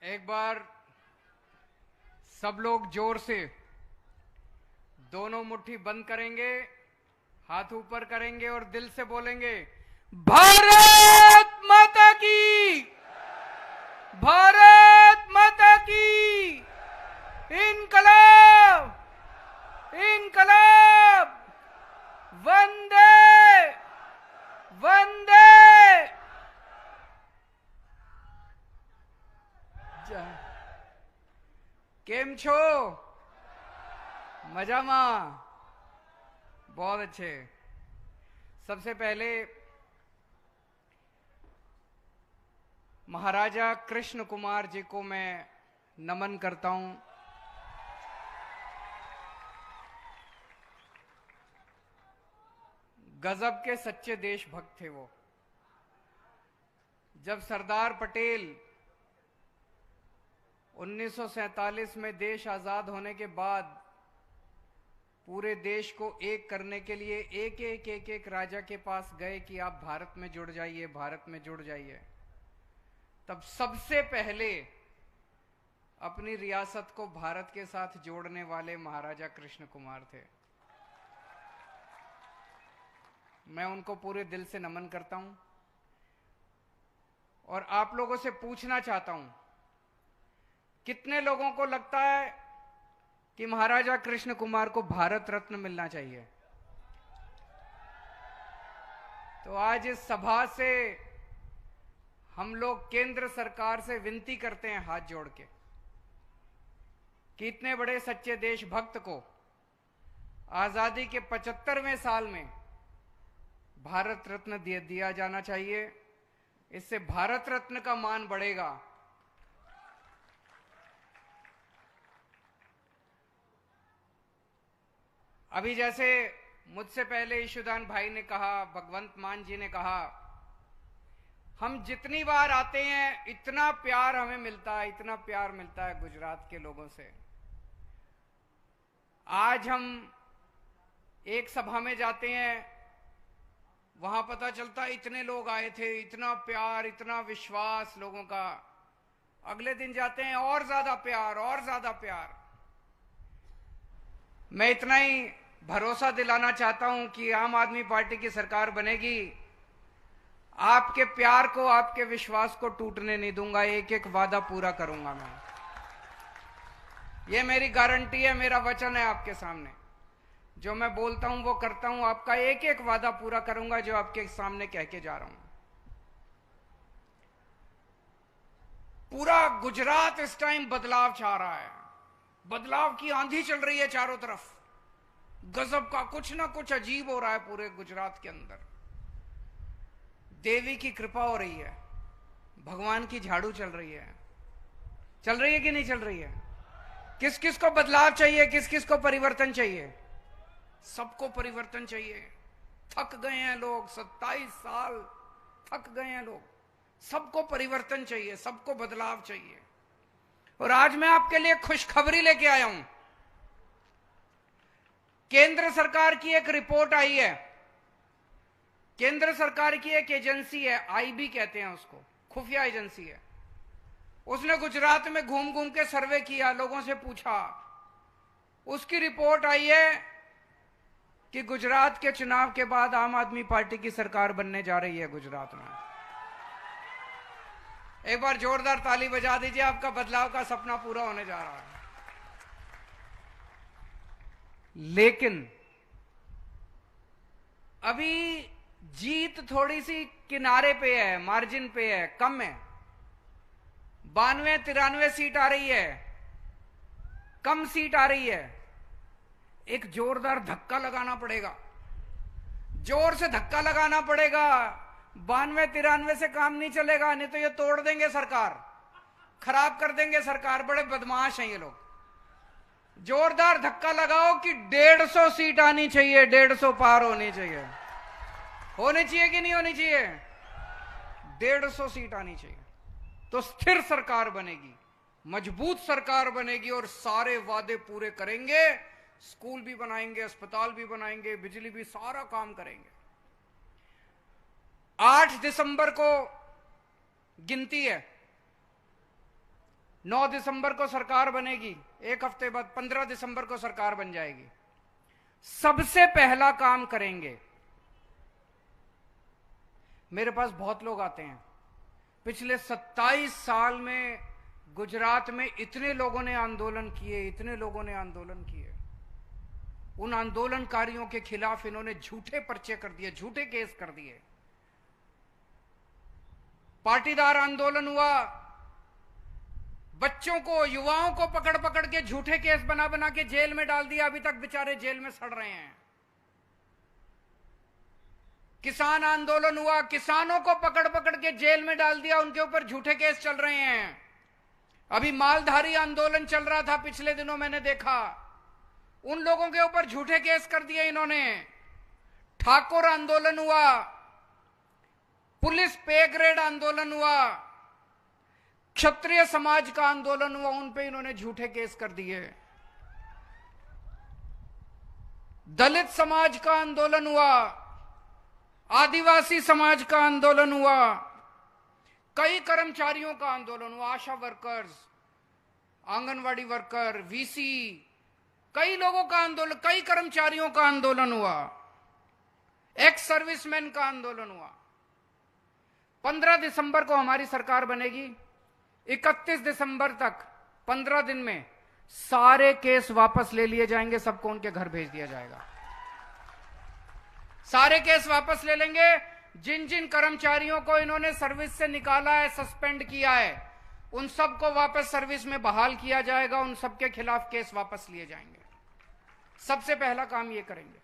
एक बार सब लोग जोर से दोनों मुट्ठी बंद करेंगे, हाथ ऊपर करेंगे और दिल से बोलेंगे, भारत माता की, भारत माता की, इनकलाब, इनकलाब, वंदे वंदे। केम छो? मजामा? बहुत अच्छे। सबसे पहले महाराजा कृष्ण कुमार जी को मैं नमन करता हूं। गजब के सच्चे देशभक्त थे वो। जब सरदार पटेल 1947 में देश आजाद होने के बाद पूरे देश को एक करने के लिए एक राजा के पास गए कि आप भारत में जुड़ जाइए, भारत में जुड़ जाइए, तब सबसे पहले अपनी रियासत को भारत के साथ जोड़ने वाले महाराजा कृष्ण कुमार थे। मैं उनको पूरे दिल से नमन करता हूं और आप लोगों से पूछना चाहता हूं, कितने लोगों को लगता है कि महाराजा कृष्ण कुमार को भारत रत्न मिलना चाहिए? तो आज इस सभा से हम लोग केंद्र सरकार से विनती करते हैं हाथ जोड़ के कि इतने बड़े सच्चे देशभक्त को आजादी के 75वें साल में भारत रत्न दिया जाना चाहिए। इससे भारत रत्न का मान बढ़ेगा। अभी जैसे मुझसे पहले ईशुदान भाई ने कहा, भगवंत मान जी ने कहा, हम जितनी बार आते हैं इतना प्यार हमें मिलता है, इतना प्यार मिलता है गुजरात के लोगों से। आज हम एक सभा में जाते हैं, वहां पता चलता है इतने लोग आए थे, इतना प्यार, इतना विश्वास लोगों का। अगले दिन जाते हैं और ज्यादा प्यार, और ज्यादा प्यार। मैं इतना ही भरोसा दिलाना चाहता हूं कि आम आदमी पार्टी की सरकार बनेगी। आपके प्यार को, आपके विश्वास को टूटने नहीं दूंगा। एक एक वादा पूरा करूंगा मैं। ये मेरी गारंटी है, मेरा वचन है आपके सामने। जो मैं बोलता हूं वो करता हूं। आपका एक एक वादा पूरा करूंगा जो आपके सामने कह के जा रहा हूं। पूरा गुजरात इस टाइम बदलाव चाह रहा है। बदलाव की आंधी चल रही है चारों तरफ। गजब का कुछ ना कुछ अजीब हो रहा है पूरे गुजरात के अंदर। देवी की कृपा हो रही है, भगवान की झाड़ू चल रही है। चल रही है कि नहीं चल रही है? किस किस को बदलाव चाहिए? किस किस को परिवर्तन चाहिए? सबको परिवर्तन चाहिए। थक गए हैं लोग, 27 साल थक गए हैं लोग। सबको परिवर्तन चाहिए, सबको बदलाव चाहिए। और आज मैं आपके लिए खुशखबरी लेके आया हूं। केंद्र सरकार की एक रिपोर्ट आई है। केंद्र सरकार की एक एजेंसी है, आईबी कहते हैं उसको, खुफिया एजेंसी है। उसने गुजरात में घूम घूम के सर्वे किया, लोगों से पूछा। उसकी रिपोर्ट आई है कि गुजरात के चुनाव के बाद आम आदमी पार्टी की सरकार बनने जा रही है गुजरात में। एक बार जोरदार ताली बजा दीजिए। आपका बदलाव का सपना पूरा होने जा रहा है। लेकिन अभी जीत थोड़ी सी किनारे पे है, मार्जिन पे है, कम है। 92-93 सीट आ रही है, कम सीट आ रही है। एक जोरदार धक्का लगाना पड़ेगा, जोर से धक्का लगाना पड़ेगा। 92-93 से काम नहीं चलेगा, नहीं तो ये तोड़ देंगे सरकार, खराब कर देंगे सरकार। बड़े बदमाश हैं ये लोग। जोरदार धक्का लगाओ कि 150 सीट आनी चाहिए, 150 पार होनी चाहिए। होनी चाहिए कि नहीं होनी चाहिए? 150 सीट आनी चाहिए, तो स्थिर सरकार बनेगी, मजबूत सरकार बनेगी और सारे वादे पूरे करेंगे। स्कूल भी बनाएंगे, अस्पताल भी बनाएंगे, बिजली भी, सारा काम करेंगे। 8 दिसंबर को गिनती है। 9 दिसंबर को सरकार बनेगी, एक हफ्ते बाद 15 दिसंबर को सरकार बन जाएगी। सबसे पहला काम करेंगे, मेरे पास बहुत लोग आते हैं, पिछले 27 साल में गुजरात में इतने लोगों ने आंदोलन किए, इतने लोगों ने आंदोलन किए, उन आंदोलनकारियों के खिलाफ इन्होंने झूठे पर्चे कर दिए, झूठे केस कर दिए। पाटीदार आंदोलन हुआ, बच्चों को, युवाओं को पकड़ पकड़ के झूठे केस बना बना के जेल में डाल दिया, अभी तक बेचारे जेल में सड़ रहे हैं। किसान आंदोलन हुआ, किसानों को पकड़ पकड़ के जेल में डाल दिया, उनके ऊपर झूठे केस चल रहे हैं। अभी मालधारी आंदोलन चल रहा था पिछले दिनों, मैंने देखा, उन लोगों के ऊपर झूठे केस कर दिए इन्होंने। ठाकुर आंदोलन हुआ, पुलिस पे ग्रेड आंदोलन हुआ, क्षत्रिय समाज का आंदोलन हुआ, उन पे इन्होंने झूठे केस कर दिए। दलित समाज का आंदोलन हुआ, आदिवासी समाज का आंदोलन हुआ, कई कर्मचारियों का आंदोलन हुआ, आशा वर्कर्स, आंगनवाड़ी वर्कर, वीसी, कई लोगों का आंदोलन, कई कर्मचारियों का आंदोलन हुआ, एक्स सर्विसमैन का आंदोलन हुआ। 15 दिसंबर को हमारी सरकार बनेगी, 31 दिसंबर तक 15 दिन में सारे केस वापस ले लिए जाएंगे, सबको उनके घर भेज दिया जाएगा। सारे केस वापस ले लेंगे। जिन जिन कर्मचारियों को इन्होंने सर्विस से निकाला है, सस्पेंड किया है, उन सबको वापस सर्विस में बहाल किया जाएगा, उन सबके खिलाफ केस वापस लिए जाएंगे। सबसे पहला काम ये करेंगे।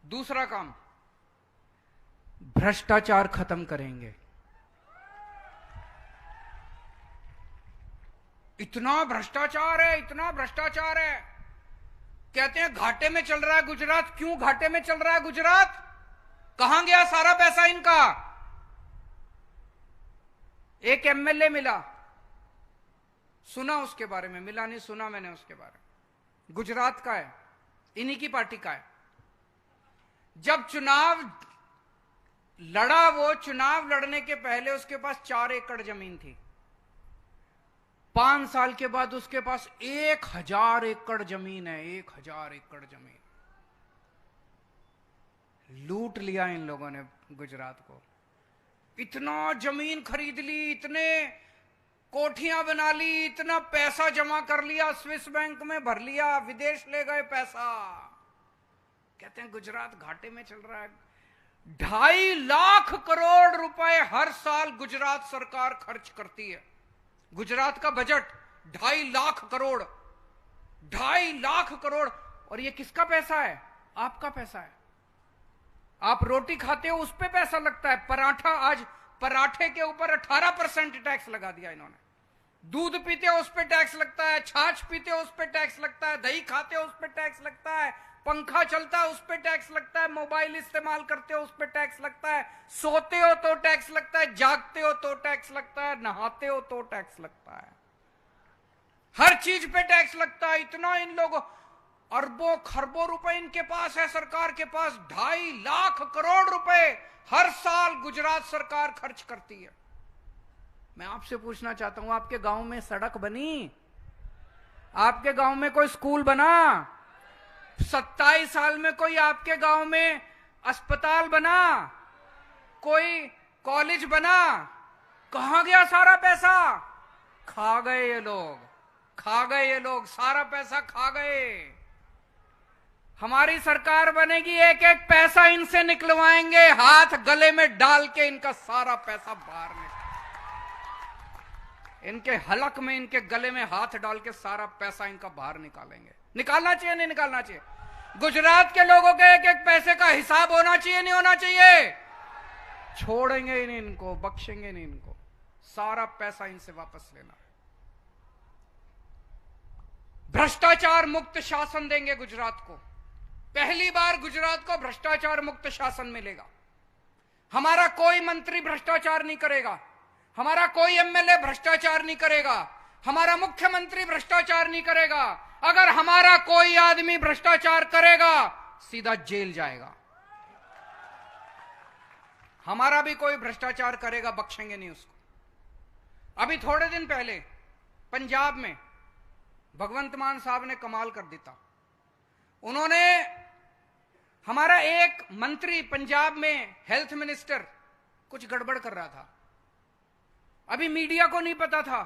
दूसरा काम, भ्रष्टाचार खत्म करेंगे। इतना भ्रष्टाचार है, इतना भ्रष्टाचार है, कहते हैं घाटे में चल रहा है गुजरात। क्यों घाटे में चल रहा है गुजरात? कहां गया सारा पैसा इनका? एक एमएलए मिला, सुना उसके बारे में, मिला नहीं, सुना मैंने उसके बारे में। गुजरात का है, इन्हीं की पार्टी का है। जब चुनाव लड़ा, वो चुनाव लड़ने के पहले उसके पास 4 एकड़ जमीन थी। 5 साल के बाद उसके पास 1000 एकड़ जमीन है, 1000 एकड़ जमीन। लूट लिया इन लोगों ने गुजरात को। इतना जमीन खरीद ली, इतने कोठियां बना ली, इतना पैसा जमा कर लिया, स्विस बैंक में भर लिया, विदेश ले गए पैसा। कहते हैं गुजरात घाटे में चल रहा है। 2.5 लाख करोड़ रुपए हर साल गुजरात सरकार खर्च करती है। गुजरात का बजट 2.5 लाख करोड़, 2.5 लाख करोड़। और ये किसका पैसा है? आपका पैसा है। आप रोटी खाते हो, उस पे पैसा लगता है। पराठा, आज पराठे के ऊपर 18% टैक्स लगा दिया इन्होंने। दूध पीते हो उस पे टैक्स लगता है, छाछ पीते हो उस पे टैक्स लगता है, दही खाते हो उस पे टैक्स लगता है, पंखा चलता है उस पे टैक्स लगता है, मोबाइल इस्तेमाल करते हो उस पे टैक्स लगता है, सोते हो तो टैक्स लगता है, जागते हो तो टैक्स लगता है, नहाते हो तो टैक्स लगता है, हर चीज पे टैक्स लगता है। इतना इन लोगों, अरबों खरबों रुपए इनके पास है, सरकार के पास। 2.5 लाख करोड़ रुपए हर साल गुजरात सरकार खर्च करती है। मैं आपसे पूछना चाहता हूं, आपके गांव में सड़क बनी? आपके गांव में कोई स्कूल बना? 27 साल में कोई आपके गांव में अस्पताल बना? कोई कॉलेज बना? कहां गया सारा पैसा? खा गए ये लोग, खा गए ये लोग, सारा पैसा खा गए। हमारी सरकार बनेगी, एक एक पैसा इनसे निकलवाएंगे, हाथ गले में डाल के इनका सारा पैसा बाहर निकाल, इनके हलक में, इनके गले में हाथ डाल के सारा पैसा इनका बाहर निकालेंगे। निकालना चाहिए नहीं निकालना चाहिए? गुजरात के लोगों के एक एक पैसे का हिसाब होना चाहिए नहीं होना चाहिए? छोड़ेंगे ही नहीं इनको, बख्शेंगे नहीं इनको, सारा पैसा इनसे वापस लेना। भ्रष्टाचार मुक्त शासन देंगे गुजरात को। पहली बार गुजरात को भ्रष्टाचार मुक्त शासन मिलेगा। हमारा कोई मंत्री भ्रष्टाचार नहीं करेगा, हमारा कोई एमएलए भ्रष्टाचार नहीं करेगा, हमारा मुख्यमंत्री भ्रष्टाचार नहीं करेगा। अगर हमारा कोई आदमी भ्रष्टाचार करेगा, सीधा जेल जाएगा। हमारा भी कोई भ्रष्टाचार करेगा, बख्शेंगे नहीं उसको। अभी थोड़े दिन पहले पंजाब में भगवंत मान साहब ने कमाल कर दिया। उन्होंने, हमारा एक मंत्री पंजाब में हेल्थ मिनिस्टर कुछ गड़बड़ कर रहा था, अभी मीडिया को नहीं पता था,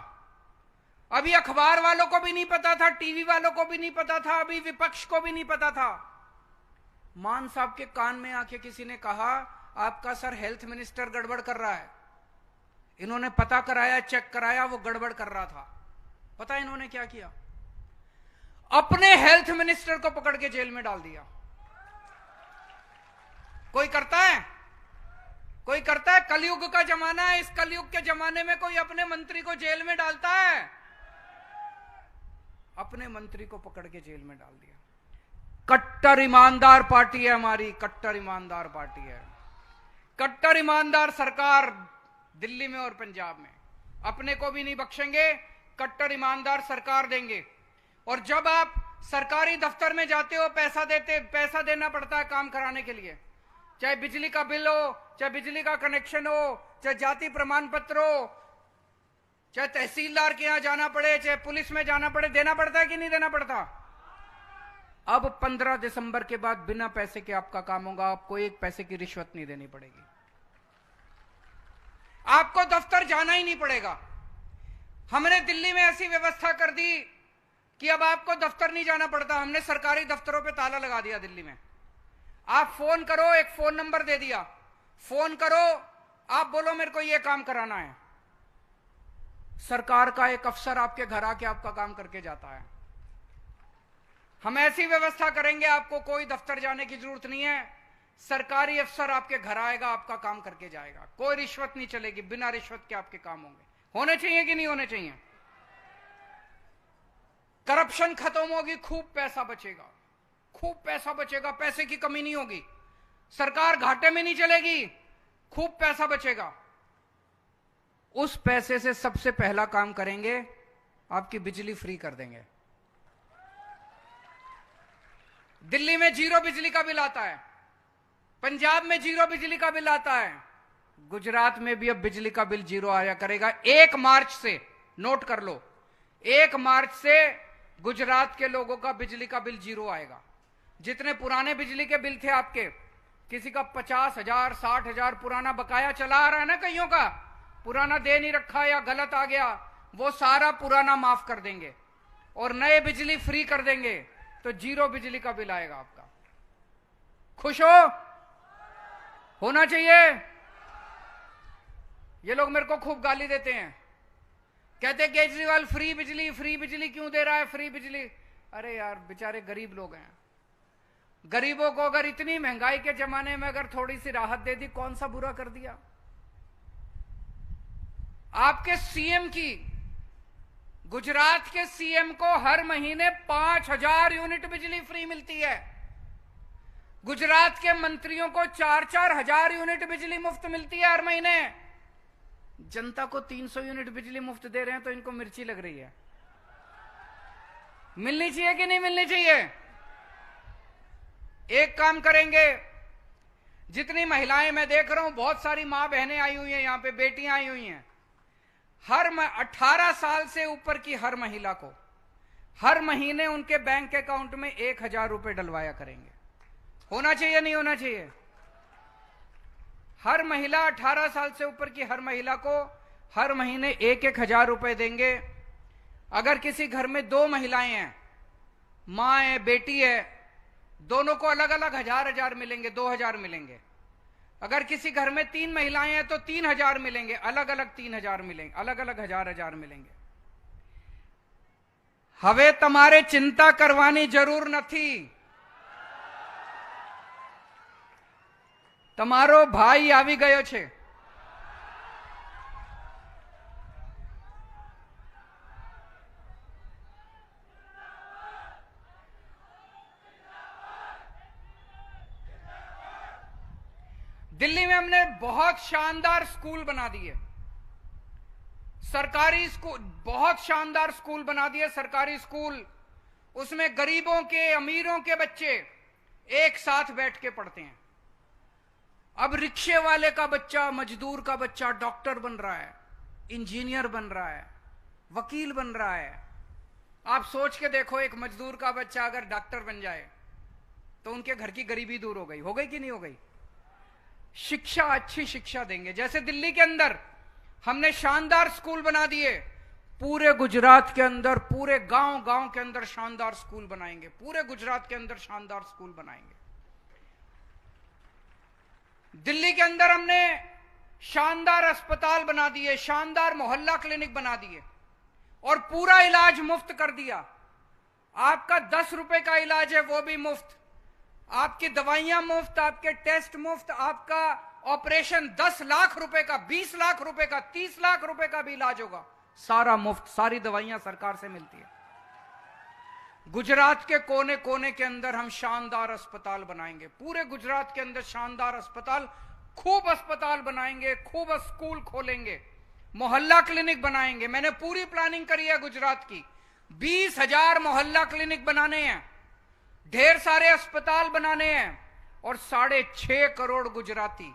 अभी अखबार वालों को भी नहीं पता था, टीवी वालों को भी नहीं पता था, अभी विपक्ष को भी नहीं पता था। मान साहब के कान में आके किसी ने कहा, आपका सर हेल्थ मिनिस्टर गड़बड़ कर रहा है। इन्होंने पता कराया, चेक कराया, वो गड़बड़ कर रहा था। पता है इन्होंने क्या किया? अपने हेल्थ मिनिस्टर को पकड़ के जेल में डाल दिया। कोई करता है? कोई करता है? कलयुग का जमाना है, इस कलयुग के जमाने में कोई अपने मंत्री को जेल में डालता है? अपने मंत्री को पकड़ के जेल में डाल दिया। कट्टर ईमानदार पार्टी है हमारी, कट्टर ईमानदार पार्टी है, कट्टर ईमानदार सरकार दिल्ली में और पंजाब में। अपने को भी नहीं बख्शेंगे, कट्टर ईमानदार सरकार देंगे। और जब आप सरकारी दफ्तर में जाते हो, पैसा देना पड़ता है काम कराने के लिए, चाहे बिजली का बिल हो, चाहे बिजली का कनेक्शन हो, चाहे जाति प्रमाण पत्र हो, चाहे तहसीलदार के यहां जाना पड़े, चाहे पुलिस में जाना पड़े, देना पड़ता है कि नहीं देना पड़ता? अब 15 दिसंबर के बाद बिना पैसे के आपका काम होगा, आपको एक पैसे की रिश्वत नहीं देनी पड़ेगी, आपको दफ्तर जाना ही नहीं पड़ेगा। हमने दिल्ली में ऐसी व्यवस्था कर दी कि अब आपको दफ्तर नहीं जाना पड़ता। हमने सरकारी दफ्तरों पे ताला लगा दिया दिल्ली में। आप फोन करो, एक फोन नंबर दे दिया, फोन करो, आप बोलो मेरे को ये काम कराना है, सरकार का एक अफसर आपके घर आके आपका काम करके जाता है। हम ऐसी व्यवस्था करेंगे, आपको कोई दफ्तर जाने की जरूरत नहीं है, सरकारी अफसर आपके घर आएगा, आपका काम करके जाएगा, कोई रिश्वत नहीं चलेगी, बिना रिश्वत के आपके काम होंगे। होने चाहिए कि नहीं होने चाहिए? करप्शन खत्म होगी, खूब पैसा बचेगा, खूब पैसा बचेगा, पैसे की कमी नहीं होगी, सरकार घाटे में नहीं चलेगी, खूब पैसा बचेगा। उस पैसे से सबसे पहला काम करेंगे, आपकी बिजली फ्री कर देंगे। दिल्ली में 0 बिजली का बिल आता है, पंजाब में 0 बिजली का बिल आता है, गुजरात में भी अब बिजली का बिल 0 आया करेगा 1 मार्च से। नोट कर लो, 1 मार्च से गुजरात के लोगों का बिजली का बिल 0 आएगा। जितने पुराने बिजली के बिल थे आपके, किसी का 50,000 60,000 पुराना बकाया चला आ रहा है ना, कईयों का पुराना दे नहीं रखा या गलत आ गया, वो सारा पुराना माफ कर देंगे और नए बिजली फ्री कर देंगे, तो 0 बिजली का बिल आएगा आपका। खुश हो? होना चाहिए। ये लोग मेरे को खूब गाली देते हैं, कहते केजरीवाल फ्री बिजली क्यों दे रहा है, फ्री बिजली। अरे यार, बेचारे गरीब लोग हैं, गरीबों को अगर इतनी महंगाई के जमाने में अगर थोड़ी सी राहत दे दी, कौन सा बुरा कर दिया? आपके सीएम की, गुजरात के सीएम को हर महीने 5,000 यूनिट बिजली फ्री मिलती है, गुजरात के मंत्रियों को 4-4 हजार यूनिट बिजली मुफ्त मिलती है हर महीने। जनता को 300 यूनिट बिजली मुफ्त दे रहे हैं तो इनको मिर्ची लग रही है। मिलनी चाहिए कि नहीं मिलनी चाहिए? एक काम करेंगे, जितनी महिलाएं मैं देख रहा हूं, बहुत सारी मां बहनें आई हुई हैं, यहां पे बेटियां आई हुई हैं, हर 18 साल से ऊपर की हर महिला को हर महीने उनके बैंक अकाउंट में 1,000 रुपए डलवाया करेंगे। होना चाहिए नहीं होना चाहिए? हर महिला, 18 साल से ऊपर की हर महिला को हर महीने 1,000 रुपए देंगे। अगर किसी घर में 2 महिलाएं हैं, मां है, बेटी है, दोनों को अलग अलग 1,000 मिलेंगे, 2,000 मिलेंगे। अगर किसी घर में 3 महिलाएं हैं तो 3,000 मिलेंगे, अलग अलग 3,000 मिलेंगे, अलग अलग 1,000 मिलेंगे। हवे तमारे चिंता करवानी जरूर नहीं, તમારો ભાઈ આવી ગયો છે। दिल्ली में हमने बहुत शानदार स्कूल बना दिए, सरकारी स्कूल, बहुत शानदार स्कूल बना दिए, सरकारी स्कूल। उसमें गरीबों के, अमीरों के बच्चे एक साथ बैठ के पढ़ते हैं। अब रिक्शे वाले का बच्चा, मजदूर का बच्चा डॉक्टर बन रहा है, इंजीनियर बन रहा है, वकील बन रहा है। आप सोच के देखो, एक मजदूर का बच्चा अगर डॉक्टर बन जाए तो उनके घर की गरीबी दूर हो गई कि नहीं हो गई? शिक्षा, अच्छी शिक्षा देंगे। जैसे दिल्ली के अंदर हमने शानदार स्कूल बना दिए, पूरे गुजरात के अंदर, पूरे गांव गांव के अंदर शानदार स्कूल बनाएंगे, पूरे गुजरात के अंदर शानदार स्कूल बनाएंगे। दिल्ली के अंदर हमने शानदार अस्पताल बना दिए, शानदार मोहल्ला क्लिनिक बना दिए और पूरा इलाज मुफ्त कर दिया। आपका 10 रुपए का इलाज है वो भी मुफ्त, आपकी दवाइयां मुफ्त, आपके टेस्ट मुफ्त, आपका ऑपरेशन 10 लाख रुपए का, 20 लाख रुपए का, 30 लाख रुपए का भी इलाज होगा, सारा मुफ्त, सारी दवाइयां सरकार से मिलती है। गुजरात के कोने कोने के अंदर हम शानदार अस्पताल बनाएंगे, पूरे गुजरात के अंदर शानदार अस्पताल, खूब अस्पताल बनाएंगे, खूब स्कूल खोलेंगे, मोहल्ला क्लिनिक बनाएंगे। मैंने पूरी प्लानिंग करी है गुजरात की, 20,000 मोहल्ला क्लिनिक बनाने हैं, ढेर सारे अस्पताल बनाने हैं और 6.5 करोड़ गुजराती,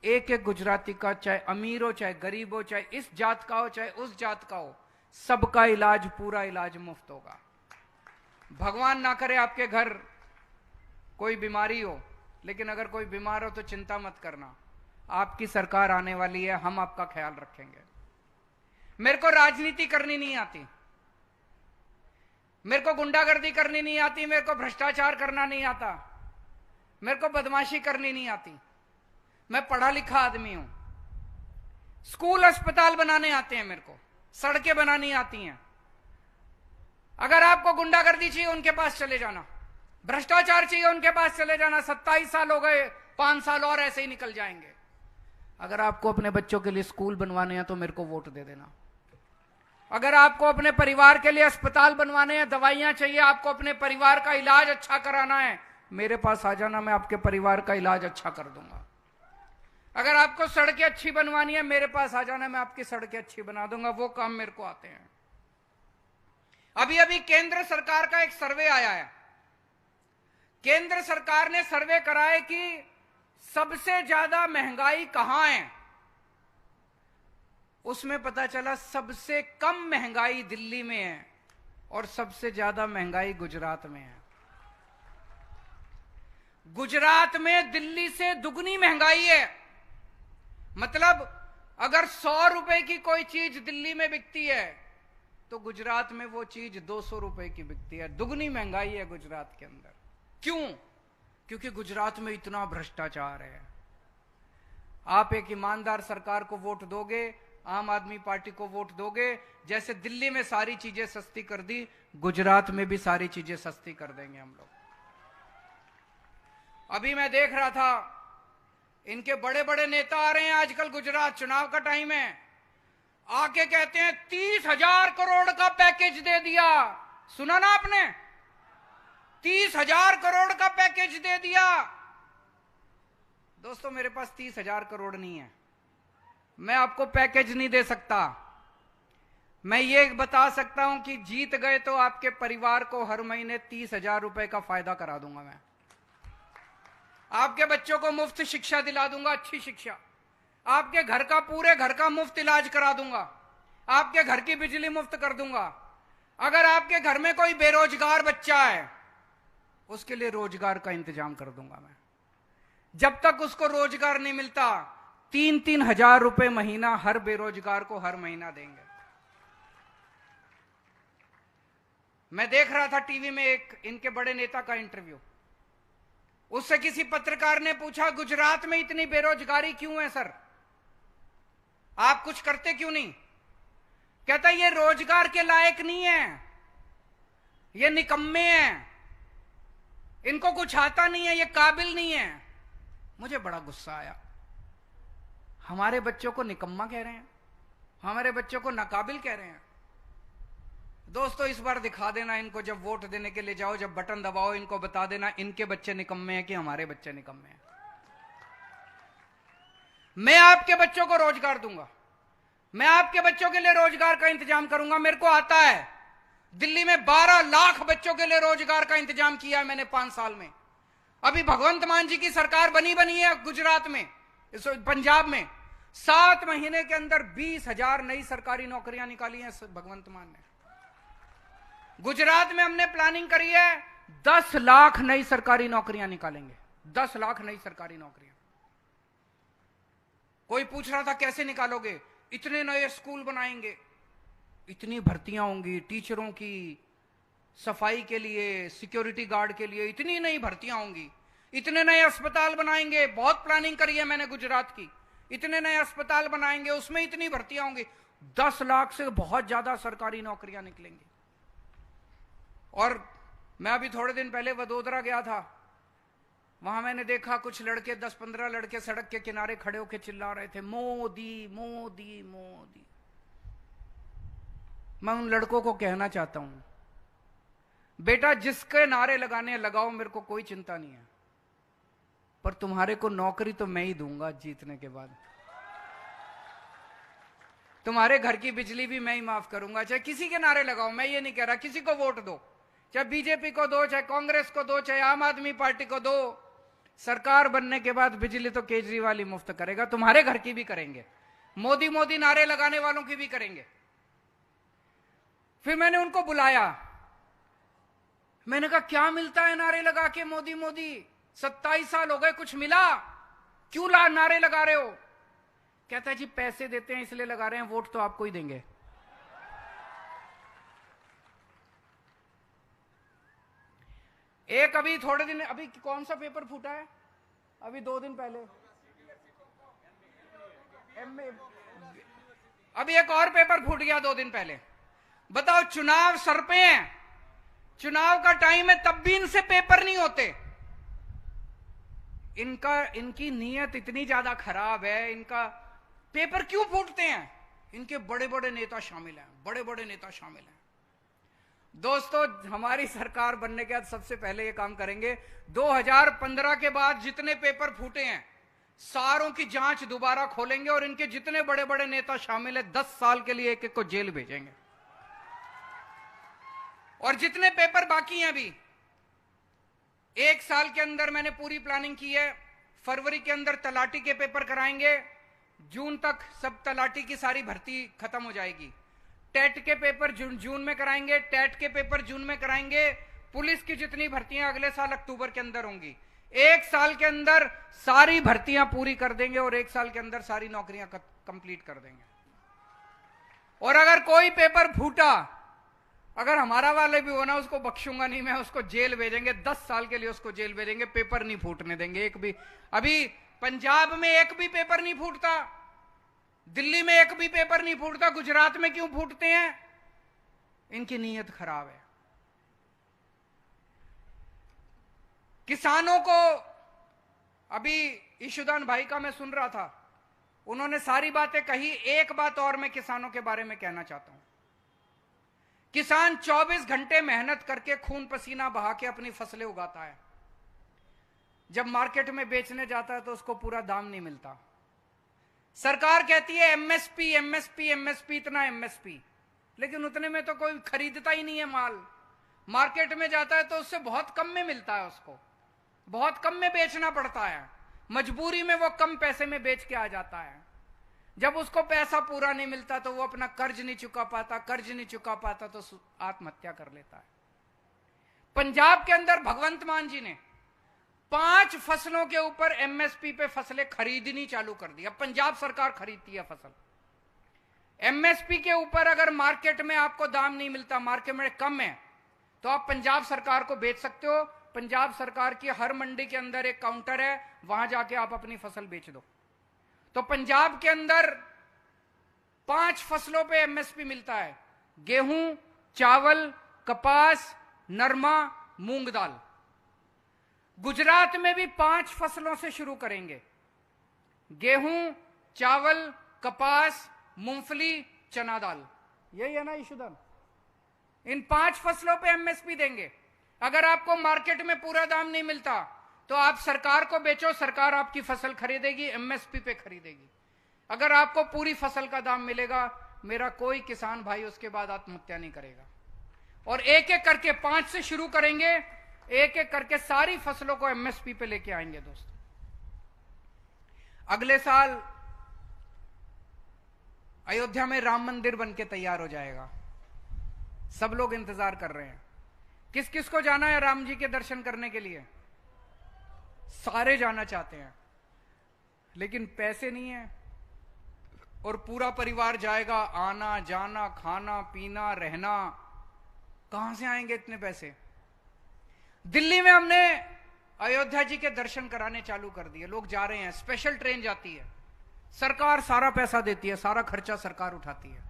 एक एक गुजराती का, चाहे अमीर हो चाहे गरीब हो, चाहे इस जात का हो चाहे उस जात का हो, सबका इलाज, पूरा इलाज मुफ्त होगा। भगवान ना करे आपके घर कोई बीमारी हो, लेकिन अगर कोई बीमार हो तो चिंता मत करना, आपकी सरकार आने वाली है, हम आपका ख्याल रखेंगे। मेरे को राजनीति करनी नहीं आती, मेरे को गुंडागर्दी करनी नहीं आती, मेरे को भ्रष्टाचार करना नहीं आता, मेरे को बदमाशी करनी नहीं आती, मैं पढ़ा लिखा आदमी हूं। स्कूल अस्पताल बनाने आते हैं मेरे को, सड़कें बनानी आती हैं। अगर आपको गुंडागर्दी चाहिए उनके पास चले जाना, भ्रष्टाचार चाहिए उनके पास चले जाना, 27 साल हो गए, 5 साल और ऐसे ही निकल जाएंगे। अगर आपको अपने बच्चों के लिए स्कूल बनवाने हैं तो मेरे को वोट दे देना। अगर आपको अपने परिवार के लिए अस्पताल बनवाने हैं, दवाइयां चाहिए, आपको अपने परिवार का इलाज अच्छा कराना है, मेरे पास आ जाना, मैं आपके परिवार का इलाज अच्छा कर दूंगा। अगर आपको सड़कें अच्छी बनवानी है, मेरे पास आ जाना, मैं आपकी सड़कें अच्छी बना दूंगा, वो काम मेरे को आते हैं। अभी अभी केंद्र सरकार का एक सर्वे आया है, केंद्र सरकार ने सर्वे कराया कि सबसे ज्यादा महंगाई कहां है। उसमें पता चला सबसे कम महंगाई दिल्ली में है और सबसे ज्यादा महंगाई गुजरात में है। गुजरात में दिल्ली से दुगनी महंगाई है। मतलब अगर 100 रुपए की कोई चीज दिल्ली में बिकती है तो गुजरात में वो चीज 200 रुपए की बिकती है। दुगनी महंगाई है गुजरात के अंदर। क्यों? क्योंकि गुजरात में इतना भ्रष्टाचार है। आप एक ईमानदार सरकार को वोट दोगे, आम आदमी पार्टी को वोट दोगे, जैसे दिल्ली में सारी चीजें सस्ती कर दी, गुजरात में भी सारी चीजें सस्ती कर देंगे हम लोग। अभी मैं देख रहा था, इनके बड़े बड़े नेता आ रहे हैं आजकल, गुजरात चुनाव का टाइम है, आके कहते हैं 30,000 करोड़ का पैकेज दे दिया। सुना ना आपने? 30,000 करोड़ का पैकेज दे दिया। दोस्तों मेरे पास 30,000 करोड़ नहीं है, मैं आपको पैकेज नहीं दे सकता। मैं ये बता सकता हूं कि जीत गए तो आपके परिवार को हर महीने 30,000 रुपए का फायदा करा दूंगा। मैं आपके बच्चों को मुफ्त शिक्षा दिला दूंगा, अच्छी शिक्षा। आपके घर का, पूरे घर का मुफ्त इलाज करा दूंगा। आपके घर की बिजली मुफ्त कर दूंगा। अगर आपके घर में कोई बेरोजगार बच्चा है, उसके लिए रोजगार का इंतजाम कर दूंगा मैं। जब तक उसको रोजगार नहीं मिलता, 3-3 हजार रुपए महीना हर बेरोजगार को हर महीना देंगे। मैं देख रहा था टीवी में एक इनके बड़े नेता का इंटरव्यू, उससे किसी पत्रकार ने पूछा, गुजरात में इतनी बेरोजगारी क्यों है सर, आप कुछ करते क्यों नहीं? कहता ये रोजगार के लायक नहीं है, ये निकम्मे हैं, इनको कुछ आता नहीं है, ये काबिल नहीं है। मुझे बड़ा गुस्सा आया। हमारे बच्चों को निकम्मा कह रहे हैं, हमारे बच्चों को नाकाबिल कह रहे हैं। दोस्तों इस बार दिखा देना इनको, जब वोट देने के लिए जाओ, जब बटन दबाओ, इनको बता देना इनके बच्चे निकम्मे हैं कि हमारे बच्चे निकम्मे हैं। मैं आपके बच्चों को रोजगार दूंगा, मैं आपके बच्चों के लिए रोजगार का इंतजाम करूंगा। मेरे को आता है, दिल्ली में 12 लाख बच्चों के लिए रोजगार का इंतजाम किया है मैंने 5 साल में। अभी भगवंत मान जी की सरकार बनी है गुजरात में, पंजाब में, 7 महीने के अंदर 20,000 नई सरकारी नौकरियां निकाली हैं भगवंत मान ने। गुजरात में हमने प्लानिंग करी है 10 लाख नई सरकारी नौकरियां निकालेंगे, 10 लाख नई सरकारी नौकरियां। कोई पूछ रहा था कैसे निकालोगे? इतने नए स्कूल बनाएंगे, इतनी भर्तियां होंगी टीचरों की, सफाई के लिए, सिक्योरिटी गार्ड के लिए इतनी नई भर्तियां होंगी, इतने नए अस्पताल बनाएंगे। बहुत प्लानिंग करी है मैंने गुजरात की, इतने नए अस्पताल बनाएंगे, उसमें इतनी भर्तियां होंगी। 10 लाख से बहुत ज्यादा सरकारी नौकरियां निकलेंगी। और मैं अभी थोड़े दिन पहले वडोदरा गया था, वहां मैंने देखा कुछ लड़के, 10-15 लड़के सड़क के किनारे खड़े होकर चिल्ला रहे थे, मोदी मोदी मोदी। मैं उन लड़कों को कहना चाहता हूं, बेटा जिसके नारे लगाने लगाओ, मेरे को कोई चिंता नहीं है, पर तुम्हारे को नौकरी तो मैं ही दूंगा जीतने के बाद। तुम्हारे घर की बिजली भी मैं ही माफ करूंगा। चाहे किसी के नारे लगाओ, मैं ये नहीं कह रहा किसी को वोट दो, चाहे बीजेपी को दो, चाहे कांग्रेस को दो, चाहे आम आदमी पार्टी को दो। सरकार बनने के बाद बिजली तो केजरीवाल ही मुफ्त करेगा, तुम्हारे घर की भी करेंगे, मोदी मोदी नारे लगाने वालों की भी करेंगे। फिर मैंने उनको बुलाया, मैंने कहा क्या मिलता है नारे लगा के मोदी मोदी? 27 साल हो गए, कुछ मिला? क्यों नारे लगा रहे हो? कहता है जी पैसे देते हैं इसलिए लगा रहे हैं, वोट तो आपको ही देंगे। एक अभी थोड़े दिन, अभी कौन सा पेपर फूटा है? अभी 2 दिन पहले अभी एक और पेपर फूट गया 2 दिन पहले। बताओ, चुनाव सर पे हैं, चुनाव का टाइम है, तब भी इनसे पेपर नहीं होते। इनकी नीयत इतनी ज्यादा खराब है, इनका पेपर क्यों फूटते हैं? इनके बड़े बड़े नेता शामिल हैं, बड़े बड़े नेता शामिल हैं। दोस्तों, हमारी सरकार बनने के बाद सबसे पहले ये काम करेंगे, 2015 के बाद जितने पेपर फूटे हैं सारों की जांच दोबारा खोलेंगे और इनके जितने बड़े बड़े नेता शामिल है 10 साल के लिए एक एक को जेल भेजेंगे। और जितने पेपर बाकी हैं अभी, 1 साल के अंदर मैंने पूरी प्लानिंग की है। फरवरी के अंदर तलाटी के पेपर कराएंगे, जून तक सब तलाटी की सारी भर्ती खत्म हो जाएगी। टेट के पेपर जून में कराएंगे, टेट के पेपर जून में कराएंगे। पुलिस की जितनी भर्तियां अगले साल अक्टूबर के अंदर होंगी। 1 साल के अंदर सारी भर्तियां पूरी कर देंगे और 1 साल के अंदर सारी नौकरियां कंप्लीट कर देंगे। और अगर कोई पेपर फूटा, अगर हमारा वाले भी होना, उसको बख्शूंगा नहीं मैं, उसको जेल भेजेंगे, 10 साल के लिए उसको जेल भेजेंगे, पेपर नहीं फूटने देंगे एक भी। अभी पंजाब में एक भी पेपर नहीं फूटता, दिल्ली में एक भी पेपर नहीं फूटता, गुजरात में क्यों फूटते हैं? इनकी नीयत खराब है। किसानों को, अभी ईशुदान भाई का मैं सुन रहा था, उन्होंने सारी बातें कही। एक बात और मैं किसानों के बारे में कहना चाहता हूं। किसान 24 घंटे मेहनत करके खून पसीना बहा के अपनी फसलें उगाता है। जब मार्केट में बेचने जाता है तो उसको पूरा दाम नहीं मिलता। सरकार कहती है एमएसपी एमएसपी एमएसपी, इतना एमएसपी, लेकिन उतने में तो कोई खरीदता ही नहीं है माल। मार्केट में जाता है तो उससे बहुत कम में मिलता है, उसको बहुत कम में बेचना पड़ता है। मजबूरी में वो कम पैसे में बेच के आ जाता है। जब उसको पैसा पूरा नहीं मिलता तो वो अपना कर्ज नहीं चुका पाता, कर्ज नहीं चुका पाता तो आत्महत्या कर लेता है। पंजाब के अंदर भगवंत मान जी ने 5 फसलों के ऊपर एमएसपी पे फसलें खरीदनी चालू कर दी। अब पंजाब सरकार खरीदती है फसल। एमएसपी के ऊपर अगर मार्केट में आपको दाम नहीं मिलता, मार्केट में कम है, तो आप पंजाब सरकार को बेच सकते हो। पंजाब सरकार की हर मंडी के अंदर एक काउंटर है, वहां जाके आप अपनी फसल बेच दो। तो पंजाब के अंदर 5 फसलों पे एमएसपी मिलता है, गेहूं, चावल, कपास, नरमा, मूंग दाल। गुजरात में भी 5 फसलों से शुरू करेंगे, गेहूं, चावल, कपास, मूंगफली, चना दाल। यही है ना ईशुदान? इन 5 फसलों पे एमएसपी देंगे। अगर आपको मार्केट में पूरा दाम नहीं मिलता तो आप सरकार को बेचो, सरकार आपकी फसल खरीदेगी, एमएसपी पे खरीदेगी। अगर आपको पूरी फसल का दाम मिलेगा, मेरा कोई किसान भाई उसके बाद आत्महत्या नहीं करेगा। और एक एक करके 5 से शुरू करेंगे, एक एक करके सारी फसलों को एमएसपी पे लेके आएंगे। दोस्तों, अगले साल अयोध्या में राम मंदिर बनके तैयार हो जाएगा। सब लोग इंतजार कर रहे हैं। किस किस को जाना है राम जी के दर्शन करने के लिए? सारे जाना चाहते हैं, लेकिन पैसे नहीं है और पूरा परिवार जाएगा। आना जाना, खाना पीना, रहना, कहां से आएंगे इतने पैसे? दिल्ली में हमने अयोध्या जी के दर्शन कराने चालू कर दिए। लोग जा रहे हैं, स्पेशल ट्रेन जाती है, सरकार सारा पैसा देती है, सारा खर्चा सरकार उठाती है।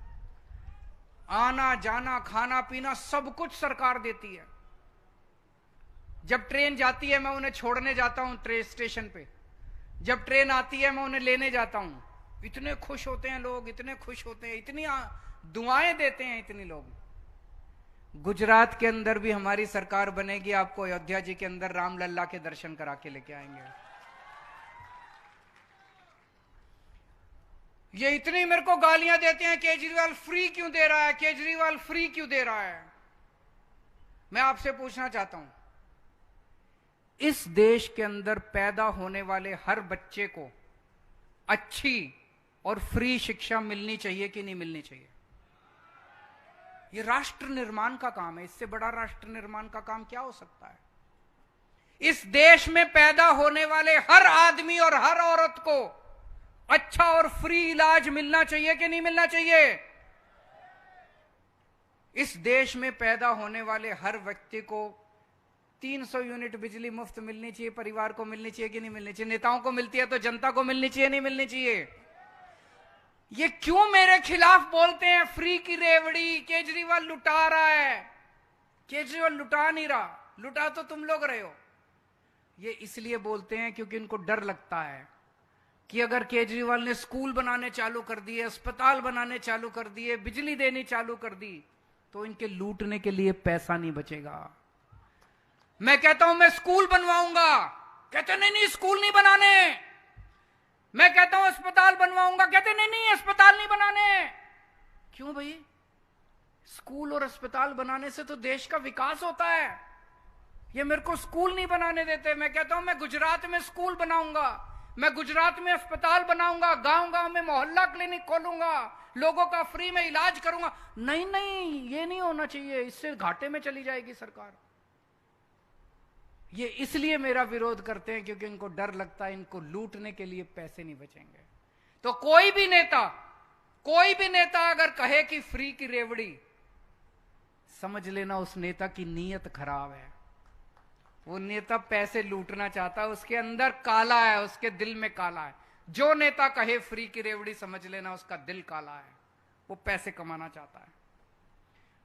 आना जाना, खाना पीना, सब कुछ सरकार देती है। जब ट्रेन जाती है मैं उन्हें छोड़ने जाता हूं ट्रेन स्टेशन पे, जब ट्रेन आती है मैं उन्हें लेने जाता हूं। इतने खुश होते हैं लोग, इतने खुश होते हैं, इतनी दुआएं देते हैं इतने लोग। गुजरात के अंदर भी हमारी सरकार बनेगी, आपको अयोध्या जी के अंदर राम लल्ला के दर्शन करा के लेके आएंगे। ये इतनी मेरे को गालियां देते हैं, केजरीवाल फ्री क्यों दे रहा है, केजरीवाल फ्री क्यों दे रहा है। मैं आपसे पूछना चाहता हूं, इस देश के अंदर पैदा होने वाले हर बच्चे को अच्छी और फ्री शिक्षा मिलनी चाहिए कि नहीं मिलनी चाहिए? ये राष्ट्र निर्माण का काम है। इससे बड़ा राष्ट्र निर्माण का काम क्या हो सकता है? इस देश में पैदा होने वाले हर आदमी और हर औरत को अच्छा और फ्री इलाज मिलना चाहिए कि नहीं मिलना चाहिए? इस देश में पैदा होने वाले हर व्यक्ति को 300 यूनिट बिजली मुफ्त मिलनी चाहिए, परिवार को मिलनी चाहिए कि नहीं मिलनी चाहिए? नेताओं को मिलती है तो जनता को मिलनी चाहिए नहीं मिलनी चाहिए? ये क्यों मेरे खिलाफ बोलते हैं फ्री की रेवड़ी, केजरीवाल लुटा रहा है? केजरीवाल लुटा नहीं रहा, लुटा तो तुम लोग रहे हो। ये इसलिए बोलते हैं क्योंकि इनको डर लगता है कि अगर केजरीवाल ने स्कूल बनाने चालू कर दिए, अस्पताल बनाने चालू कर दिए, बिजली देनी चालू कर दी, तो इनके लूटने के लिए पैसा नहीं बचेगा। मैं कहता हूं मैं स्कूल बनवाऊंगा, कहते नहीं नहीं स्कूल नहीं बनाने। मैं कहता हूं अस्पताल बनवाऊंगा, कहते नहीं नहीं अस्पताल नहीं बनाने। क्यों भाई? स्कूल और अस्पताल बनाने से तो देश का विकास होता है। ये मेरे को स्कूल नहीं बनाने देते। मैं कहता हूं मैं गुजरात में स्कूल बनाऊंगा, मैं गुजरात में अस्पताल बनाऊंगा, गांव गांव में मोहल्ला क्लिनिक खोलूंगा, लोगों का फ्री में इलाज करूंगा। नहीं नहीं, ये नहीं होना चाहिए, इससे घाटे में चली जाएगी सरकार। ये इसलिए मेरा विरोध करते हैं क्योंकि इनको डर लगता है इनको लूटने के लिए पैसे नहीं बचेंगे। तो कोई भी नेता अगर कहे कि फ्री की रेवड़ी, समझ लेना उस नेता की नीयत खराब है। वो नेता पैसे लूटना चाहता है, उसके अंदर काला है, उसके दिल में काला है। जो नेता कहे फ्री की रेवड़ी, समझ लेना उसका दिल काला है, वो पैसे कमाना चाहता है।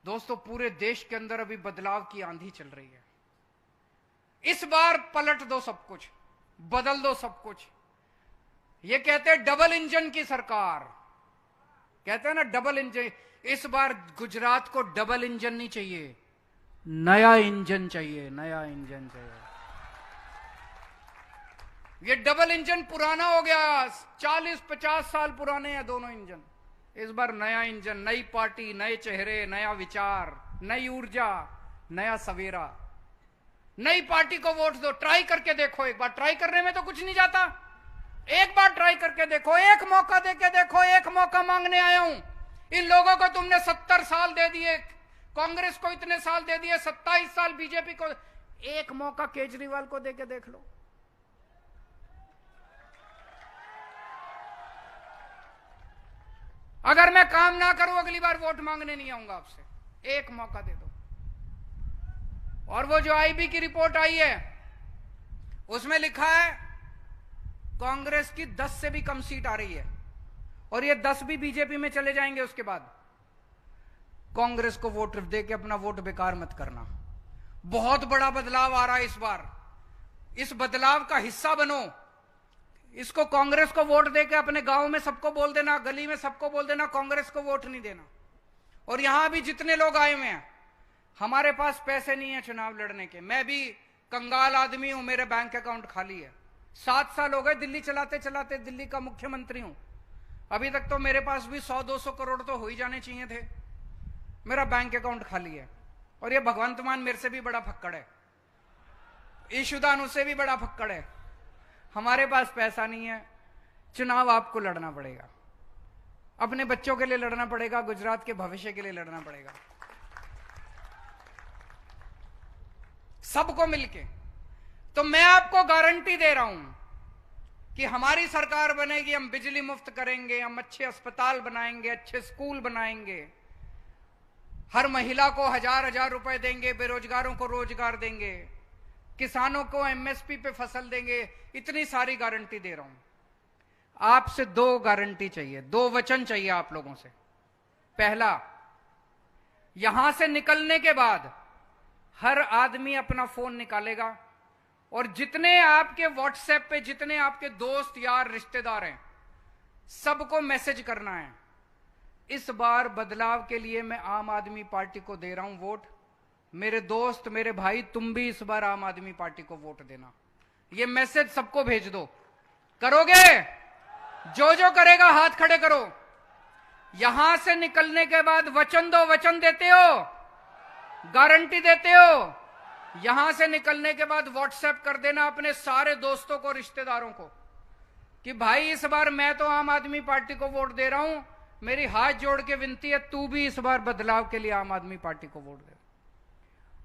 दोस्तों, पूरे देश के अंदर अभी बदलाव की आंधी चल रही है। इस बार पलट दो सब कुछ, बदल दो सब कुछ। ये कहते हैं डबल इंजन की सरकार, कहते हैं ना डबल इंजन। इस बार गुजरात को डबल इंजन नहीं चाहिए, नया इंजन चाहिए, नया इंजन चाहिए। ये डबल इंजन पुराना हो गया, 40-50 साल पुराने हैं दोनों इंजन। इस बार नया इंजन, नई पार्टी, नए चेहरे, नया विचार, नई ऊर्जा, नया सवेरा। नई पार्टी को वोट दो, ट्राई करके देखो। एक बार ट्राई करने में तो कुछ नहीं जाता। एक बार ट्राई करके देखो, एक मौका देके देखो। एक मौका मांगने आया हूं। इन लोगों को तुमने 70 साल दे दिए, कांग्रेस को इतने साल दे दिए, 27 साल बीजेपी को। एक मौका केजरीवाल को देके देख लो। अगर मैं काम ना करूं, अगली बार वोट मांगने नहीं आऊंगा आपसे। एक मौका दे दो। और वो जो आईबी की रिपोर्ट आई है, उसमें लिखा है कांग्रेस की 10 से भी कम सीट आ रही है, और ये 10 भी बीजेपी में चले जाएंगे। उसके बाद कांग्रेस को वोट देके अपना वोट बेकार मत करना। बहुत बड़ा बदलाव आ रहा है इस बार। इस बदलाव का हिस्सा बनो। इसको कांग्रेस को वोट देके अपने गांव में सबको बोल देना, गली में सबको बोल देना कांग्रेस को वोट नहीं देना। और यहां भी जितने लोग आए हुए हैं, हमारे पास पैसे नहीं है चुनाव लड़ने के। मैं भी कंगाल आदमी हूं, मेरे बैंक अकाउंट खाली है। 7 साल हो गए दिल्ली चलाते चलाते, दिल्ली का मुख्यमंत्री हूं। अभी तक तो मेरे पास भी 100-200 करोड़ तो हो ही जाने चाहिए थे। मेरा बैंक अकाउंट खाली है। और ये भगवंत मान मेरे से भी बड़ा फक्कड़ है, ईशुदान उससे भी बड़ा फक्कड़ है। हमारे पास पैसा नहीं है, चुनाव आपको लड़ना पड़ेगा। अपने बच्चों के लिए लड़ना पड़ेगा, गुजरात के भविष्य के लिए लड़ना पड़ेगा, सबको मिलके। तो मैं आपको गारंटी दे रहा हूं कि हमारी सरकार बनेगी, हम बिजली मुफ्त करेंगे, हम अच्छे अस्पताल बनाएंगे, अच्छे स्कूल बनाएंगे, हर महिला को 1000-1000 रुपए देंगे, बेरोजगारों को रोजगार देंगे, किसानों को एमएसपी पे फसल देंगे। इतनी सारी गारंटी दे रहा हूं। आपसे 2 गारंटी चाहिए, 2 वचन चाहिए आप लोगों से। पहला, यहां से निकलने के बाद हर आदमी अपना फोन निकालेगा और जितने आपके व्हाट्सएप पे जितने आपके दोस्त यार रिश्तेदार हैं, सबको मैसेज करना है, इस बार बदलाव के लिए मैं आम आदमी पार्टी को दे रहा हूं वोट। मेरे दोस्त, मेरे भाई, तुम भी इस बार आम आदमी पार्टी को वोट देना। ये मैसेज सबको भेज दो। करोगे? जो जो करेगा हाथ खड़े करो। यहां से निकलने के बाद वचन दो, वचन देते हो, गारंटी देते हो। यहां से निकलने के बाद व्हाट्सएप कर देना अपने सारे दोस्तों को, रिश्तेदारों को, कि भाई इस बार मैं तो आम आदमी पार्टी को वोट दे रहा हूं, मेरी हाथ जोड़ के विनती है तू भी इस बार बदलाव के लिए आम आदमी पार्टी को वोट दे।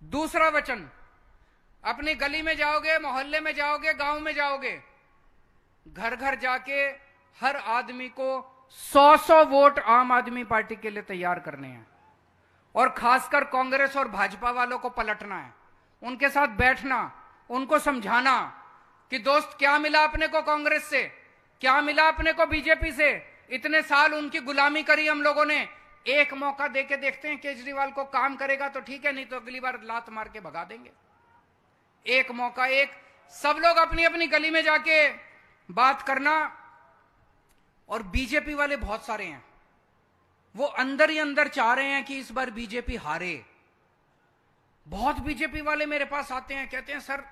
दूसरा वचन, अपनी गली में जाओगे, मोहल्ले में जाओगे, गांव में जाओगे, घर घर जाके हर आदमी को 100-100 वोट आम आदमी पार्टी के लिए तैयार करने हैं। और खासकर कांग्रेस और भाजपा वालों को पलटना है, उनके साथ बैठना, उनको समझाना कि दोस्त क्या मिला अपने को कांग्रेस से, क्या मिला अपने को बीजेपी से। इतने साल उनकी गुलामी करी हम लोगों ने, एक मौका देके देखते हैं केजरीवाल को, काम करेगा तो ठीक है, नहीं तो अगली बार लात मार के भगा देंगे। एक मौका, सब लोग अपनी अपनी गली में जाके बात करना। और बीजेपी वाले बहुत सारे हैं, वो अंदर ही अंदर चाह रहे हैं कि इस बार बीजेपी हारे। बहुत बीजेपी वाले मेरे पास आते हैं, कहते हैं सर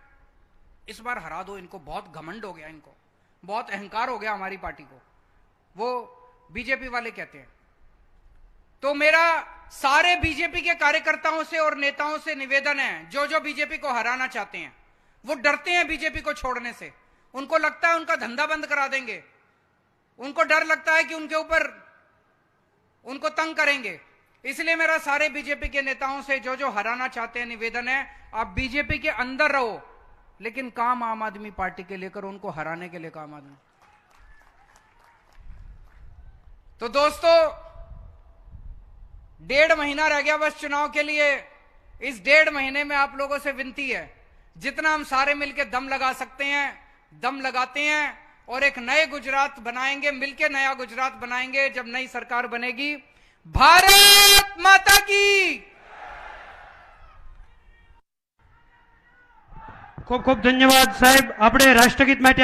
इस बार हरा दो इनको, बहुत घमंड हो गया इनको, बहुत अहंकार हो गया हमारी पार्टी को, वो बीजेपी वाले कहते हैं। तो मेरा सारे बीजेपी के कार्यकर्ताओं से और नेताओं से निवेदन है, जो जो बीजेपी को हराना चाहते हैं, वो डरते हैं बीजेपी को छोड़ने से। उनको लगता है उनका धंधा बंद करा देंगे, उनको डर लगता है कि उनके ऊपर उनको तंग करेंगे। इसलिए मेरा सारे बीजेपी के नेताओं से, जो जो हराना चाहते हैं, निवेदन है आप बीजेपी के अंदर रहो, लेकिन काम आम आदमी पार्टी के लिए करो, उनको हराने के लिए काम आदमी। तो दोस्तों 1.5 महीना रह गया बस चुनाव के लिए। इस 1.5 महीने में आप लोगों से विनती है, जितना हम सारे मिलकर दम लगा सकते हैं दम लगाते हैं, और एक नए गुजरात बनाएंगे, मिलकर नया गुजरात बनाएंगे जब नई सरकार बनेगी। भारत माता की। खूब खूब धन्यवाद साहेब। આપણે રાષ્ટ્રગીત માટે